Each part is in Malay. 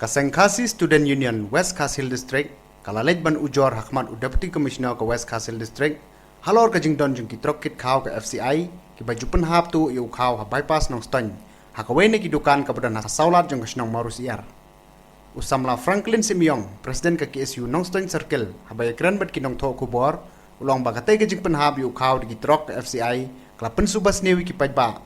Kasengkasi Student Union West Kasil District, Kalalej ban Ujor Hakmat Deputy Commissioner ke West Kasil District, halor ke jingdon jung ki trokit khaw ke FCI, ki bajupen hap tu yu khaw ha bypass nong ston, hakawene ki dukan ke badan ha saulat jung kesnong marus iar. Usamla Franklin Simiong, Presiden ke KSU nong ston circle, ha bayakran bat ki nong tho kubor, ulong bagate ke jingpen hap yu khaw di ki trok ke FCI, kalapen subas newi ki pajba.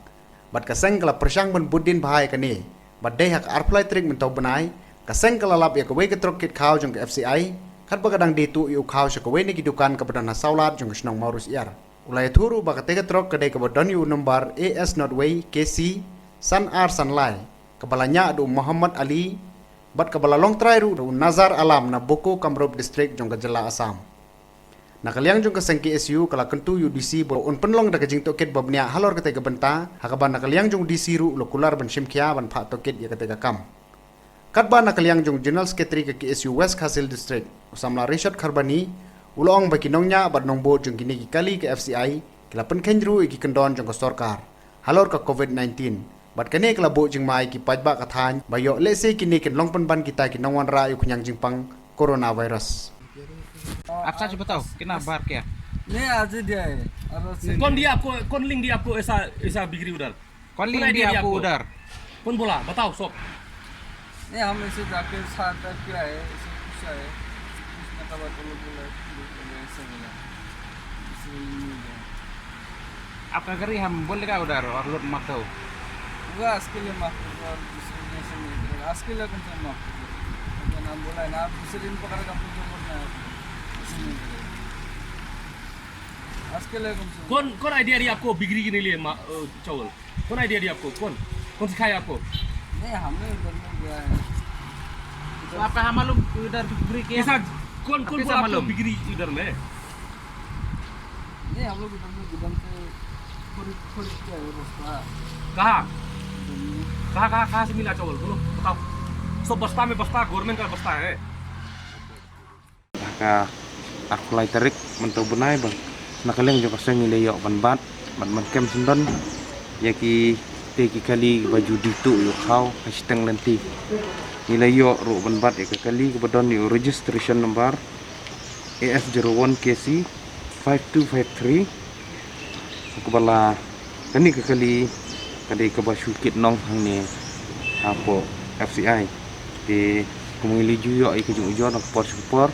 Bat kaseng kala persang ban budin bahai kane, bat deh hak arplay trik mentau benai, kaseng kala lap ya kawe ke trokit khaw jung ke FCI, kat bagadang ditu yu khaw sa kawe ni ki dukan ke badan ha saulat jung kesnong marus iar. Ulai thuru bagate ke trok kedai ke badan yu nomor AS Northway KC San R Sanlai, kebalanya adu Muhammad Ali, bat kebala long try ru Nazar Alam na Boko Kamrup District jung ke Jela Assam. Nakaliang jung ke sengki SU kala kentu UDC bo un penlong da kejing toket babnya halor kete ke benta hakaban nakaliang jung DC ru lokular ban simkia ban pha toket ya kete kam. Katba nakaliang jung General Secretary ke KSU West Kasil District usamla Rishad Kharbani ulong baki nongnya bat nongbo jung kini ki kali ke FCI kila pen kenjru iki kendon jung ke sorkar halor ke COVID-19 bat kene kala bo jung mai ki pajba kathan bayo lese kini ken long pen ban kita ki nongwan ra yu kunyang jingpang coronavirus. आप सच बताओ कितना बार क्या नहीं आज दिया है कौन दिया आपको कौन लिंक दिया आपको ऐसा ऐसा बिक्री उधर कौन लिंक दिया आपको उधर कौन बोला बताओ सब नहीं हम ऐसे जाके साथ किया है ऐसे पूछा है उसने कहा तो लोग बोला ऐसे मिला आपका घर ही हम बोलेगा उधर और लोग मत हो वो आज के लिए माफ कर और दूसरे दिन से नहीं करेगा आज के लिए कौन सा माफ कर नाम बोला है ना आप दूसरे दिन पकड़ का पूछो बोलना है ऐसे नहीं करेगा आज के लिए कौन कौन आइडिया दिया आपको बिक्री के लिए चावल कौन आइडिया दिया आपको कौन सिखाया आपको नहीं हमें उधर में गया है तो आपका हम मालूम उधर बिक्री किया ऐसा कौन बोला आपको मालूम बिक्री इधर में नहीं हम लोग उधर में गुदाम से खरीद के आए बस्ता कहाँ से मिला चावल बोलो बताओ सब बस्ता में बस्ता गवर्नमेंट का बस्ता है ka aklay tarik mentau benai bang nakaleng jo kaseng nilai yok ban ban kem sendon yaki teki kali baju ditu yo kau hashtag lenti nilai yok ro ban bat ya kali kebetulan yo registration number AF01 KC 5253 kebala kani kali kadai kebashu kit nong hang ni apa FCI di kumili juyo ai ke jung nak support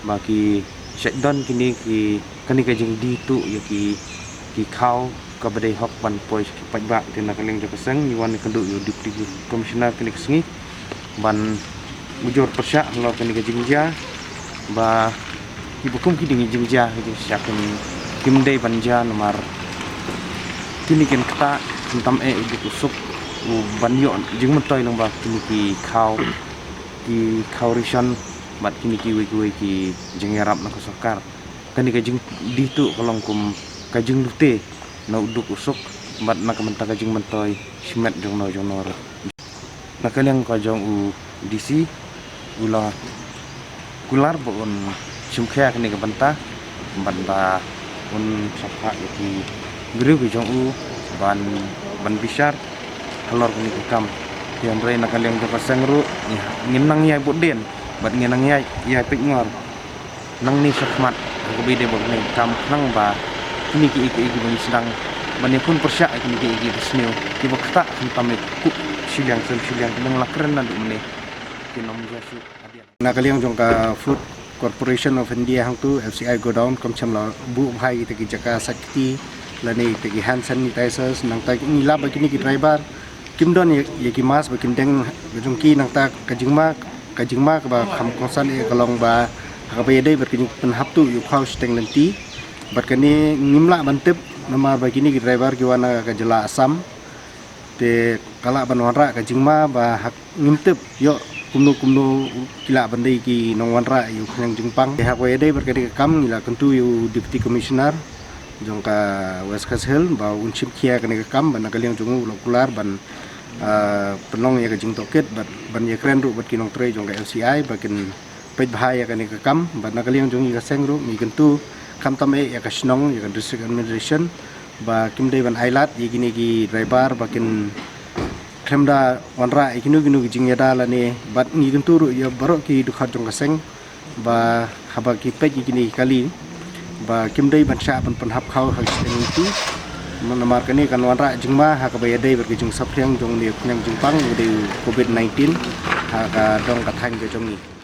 baki shutdown kini ki kani ka jing di tu ya ki kau ka badai hok ban poi ki pajba tin nakaleng jo kaseng yuan kendu yu deputy commissioner kini kesengi ban ujur persya lo kani ka jingja ba ki bukum ki dingi jingja ki syakin kimdai banja nomor kini ken kata entam di kusuk ban yo jing mentoy nang ba kini ki kau rison bat kini ki ki jengerap na kasokar kani kajing ditu kolong kum kajing lute na uduk usuk bat na kamenta kajing mentoy simet jong no na kaliang ka jong u DC ula kular bon simkhya kani ka banta ban ba un sapha ki gru ki jong u ban bisar halor kani ka kam yang rai na kaliang ka pasangru nginang yai bodden bat nginang yai pik ngor nang ni sakmat ko bide bog ni kam nang ba kini ki bang sedang bani pun persya kini ki bisniu ki bakta tamit ku silyang nang lakren na dum ni kinom jasu adia na kaliang jong ka Food Corporation of India hang tu FCI go down kom chamla bu bhai te ki jaka sakti lani te ki hand sanitizers nang ta ni lab kini ki driver kimdon ye ki mas bakin deng jong ki nang ta kajingma ka ba kham konsan e kalong ba ka ba yedai berkini penhap tu yu khau steng nanti berkini ngimla bantep nama bagini ki driver ki wana ka Jela Assam te kala banwanra ka jingma ba hak ngimtep yo kumno kila bandai ki nongwanra yu khang jingpang te hak yedai berkini kam ngila kentu yu deputy commissioner jong ka West Kasil ba unchim khia ka ne kam ban kaliang jongu lokular ban penong ya kajing toket ban ya keren ru bat kinong tre jong ka LCI bakin pet bahaya kan ka kam ban nakaliang jong ka sengru mi kentu kam tame ya ka snong ya ka district administration ba kimdai ban ailat ya gini ki driver bakin Kremda wanra ikinu jing yada lani bat ngi genturu ya barok ki dukhat jong kaseng ba haba ki pej kini kali ba kimdai bansha pan hap khau ha itu menamar kani kan wanra jingma ha ka bayadai berkijung sapriang jong ni pnyang jingpang di COVID-19 ha ka dong ka thang jong ni